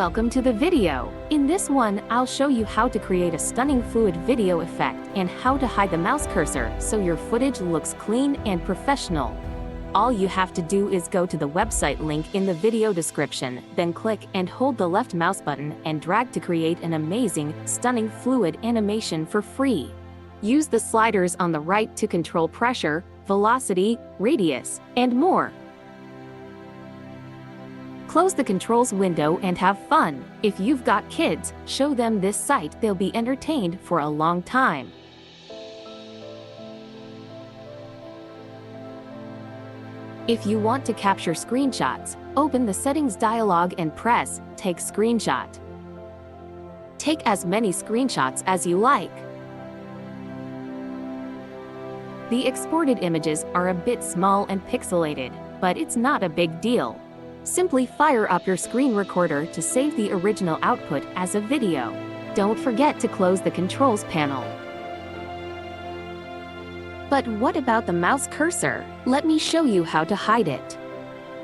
welcome to the video. In this one, I'll show you how to create a stunning fluid video effect and how to hide the mouse cursor so your footage looks clean and professional. All you have to do is go to the website link in the video description, then click and hold the left mouse button and drag to create an amazing, stunning fluid animation for free. Use the sliders on the right to control pressure, velocity, radius, and more. Close the controls window and have fun. If you've got kids, show them this site. They'll be entertained for a long time. If you want to capture screenshots, open the settings dialog and press Take Screenshot. Take as many screenshots as you like. The exported images are a bit small and pixelated, but it's not a big deal. Simply fire up your screen recorder to save the original output as a video. Don't forget to close the controls panel. But what about the mouse cursor? Let me show you how to hide it.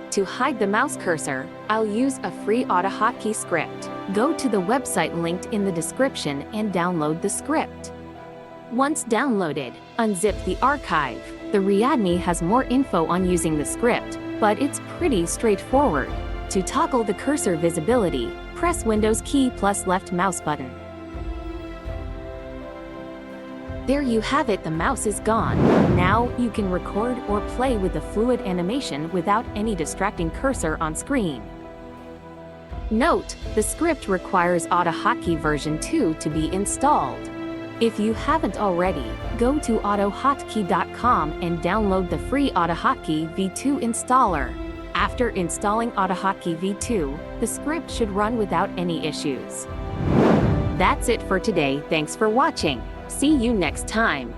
To hide the mouse cursor, I'll use a free AutoHotkey script. Go to the website linked in the description and download the script. Once downloaded, unzip the archive. The README has more info on using the script, but it's pretty straightforward. To toggle the cursor visibility, press Windows key plus left mouse button. There you have it, the mouse is gone. Now you can record or play with the fluid animation without any distracting cursor on screen. Note, the script requires AutoHotkey version 2 to be installed. If you haven't already, go to AutoHotkey.com and download the free AutoHotkey V2 installer. After installing AutoHotkey V2, the script should run without any issues. That's it for today. Thanks for watching. See you next time.